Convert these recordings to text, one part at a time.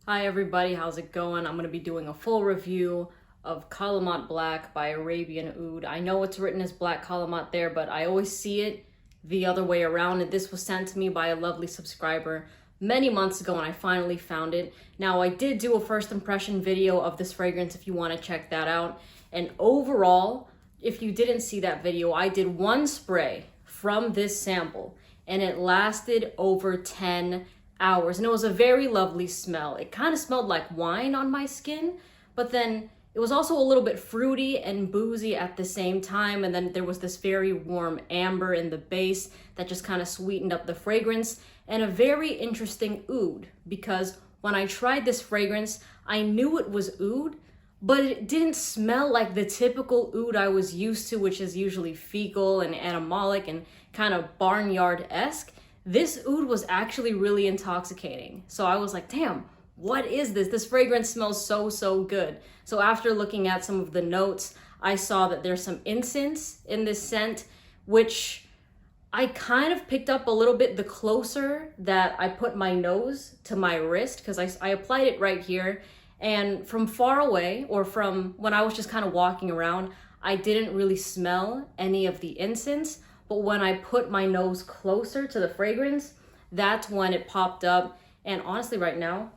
Hi everybody, how's it going? I'm going to be doing a full review of Kalemat Black by Arabian Oud. I know it's written as Black Kalemat there, but I always see it the other way around, and this was sent to me by a lovely subscriber many months ago and I finally found it. Now, I did do a first impression video of this fragrance if you want to check that out, and overall, if you didn't see that video, I did one spray from this sample and it lasted over 10 hours, and it was a very lovely smell. It kind of smelled like wine on my skin, but then it was also a little bit fruity and boozy at the same time, and then there was this very warm amber in the base that just kind of sweetened up the fragrance, and a very interesting oud, because when I tried this fragrance, I knew it was oud, but it didn't smell like the typical oud I was used to, which is usually fecal and animalic and kind of barnyard-esque. This oud was actually really intoxicating. So I was like, damn, what is this? This fragrance smells so good. So after looking at some of the notes, I saw that there's some incense in this scent, which I kind of picked up a little bit the closer that I put my nose to my wrist, because I applied it right here. And from far away, or from when I was just kind of walking around, I didn't really smell any of the incense. But when I put my nose closer to the fragrance, that's when it popped up. And honestly, right now,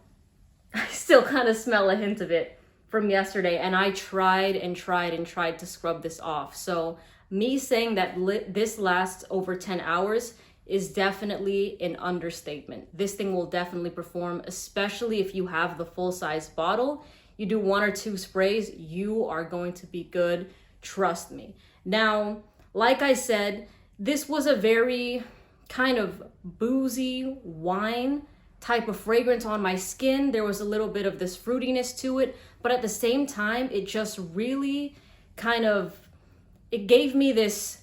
I still kind of smell a hint of it from yesterday. And I tried to scrub this off. So me saying that this lasts over 10 hours is definitely an understatement. This thing will definitely perform, especially if you have the full-size bottle. You do 1 or 2 sprays, you are going to be good. Trust me. Now, like I said, this was a very kind of boozy wine type of fragrance on my skin. There was a little bit of this fruitiness to it, but at the same time, it just really it gave me this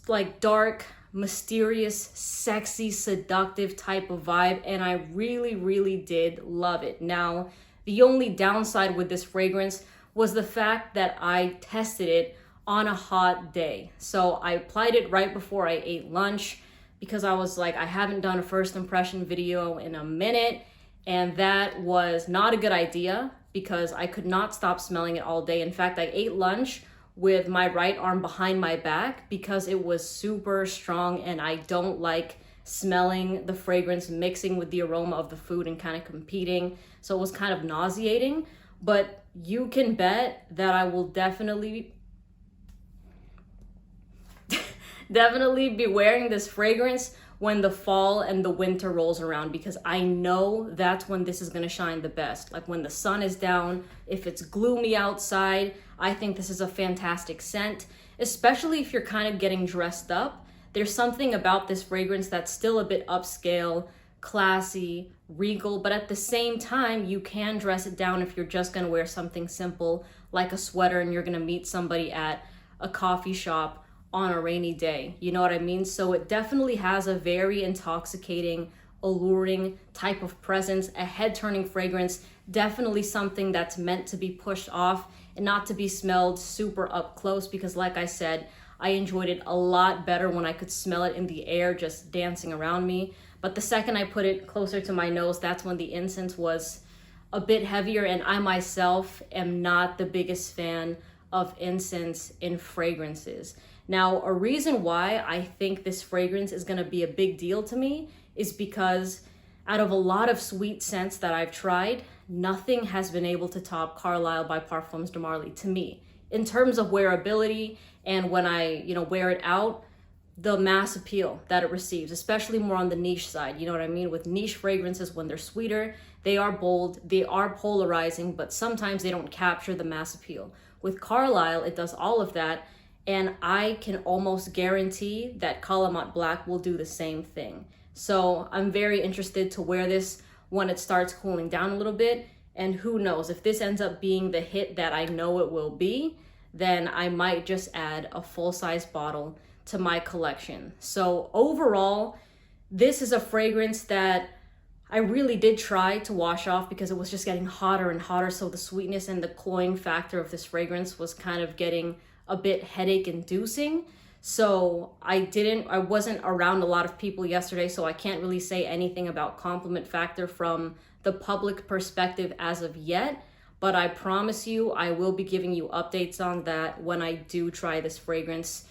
like dark, mysterious, sexy, seductive type of vibe, and I really did love it. Now, the only downside with this fragrance was the fact that I tested it on a hot day. So I applied it right before I ate lunch, because I was like, I haven't done a first impression video in a minute, and that was not a good idea because I could not stop smelling it all day. In fact, I ate lunch with my right arm behind my back because it was super strong, and I don't like smelling the fragrance mixing with the aroma of the food and kind of competing. So it was kind of nauseating, but you can bet that I will definitely be wearing this fragrance when the fall and the winter rolls around, because I know that's when this is going to shine the best. Like when the sun is down, if it's gloomy outside, I think this is a fantastic scent, especially if you're kind of getting dressed up. There's something about this fragrance that's still a bit upscale, classy, regal, but at the same time, you can dress it down if you're just going to wear something simple like a sweater and you're going to meet somebody at a coffee shop on a rainy day. You know what I mean? So it definitely has a very intoxicating, alluring type of presence, a head-turning fragrance, definitely something that's meant to be pushed off and not to be smelled super up close, because like I said, I enjoyed it a lot better when I could smell it in the air just dancing around me. But the second I put it closer to my nose, that's when the incense was a bit heavier, and I myself am not the biggest fan of incense in fragrances. Now, a reason why I think this fragrance is going to be a big deal to me is because out of a lot of sweet scents that I've tried, nothing has been able to top Carlisle by Parfums de Marly to me. In terms of wearability, and when I, wear it out, the mass appeal that it receives, especially more on the niche side. You know what I mean? With niche fragrances, when they're sweeter, they are bold, they are polarizing, but sometimes they don't capture the mass appeal. With Carlisle, it does all of that, and I can almost guarantee that Kalemat Black will do the same thing. So I'm very interested to wear this when it starts cooling down a little bit. And who knows, if this ends up being the hit that I know it will be, then I might just add a full-size bottle to my collection. So overall, this is a fragrance that I really did try to wash off because it was just getting hotter and hotter. So the sweetness and the cloying factor of this fragrance was kind of getting a bit headache inducing. So I wasn't around a lot of people yesterday, so I can't really say anything about compliment factor from the public perspective as of yet, but I promise you I will be giving you updates on that when I do try this fragrance,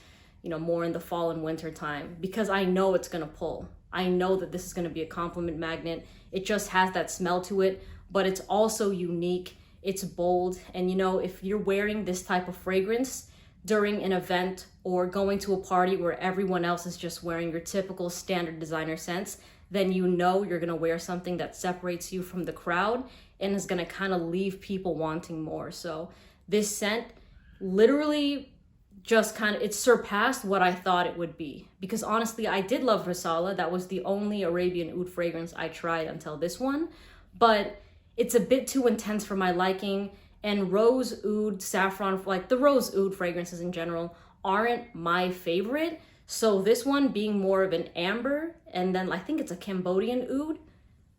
more in the fall and winter time, because I know it's gonna pull. I know that this is gonna be a compliment magnet. It just has that smell to it, but it's also unique, it's bold, and if you're wearing this type of fragrance during an event or going to a party where everyone else is just wearing your typical standard designer scents, then you're gonna wear something that separates you from the crowd and is gonna kind of leave people wanting more. So this scent literally just it surpassed what I thought it would be. Because honestly, I did love Risala. That was the only Arabian oud fragrance I tried until this one. But it's a bit too intense for my liking. And rose oud, saffron, like the rose oud fragrances in general, aren't my favorite. So this one being more of an amber, and then I think it's a Cambodian oud,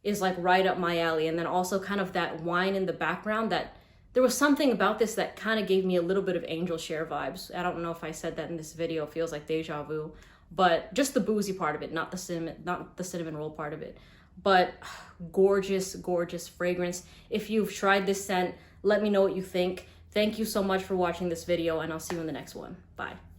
is like right up my alley. And then also kind of that wine in the background, that there was something about this that kind of gave me a little bit of angel share vibes. I don't know if I said that in this video, it feels like deja vu, but just the boozy part of it, not the cinnamon roll part of it. But gorgeous, gorgeous fragrance. If you've tried this scent, let me know what you think. Thank you so much for watching this video, and I'll see you in the next one. Bye.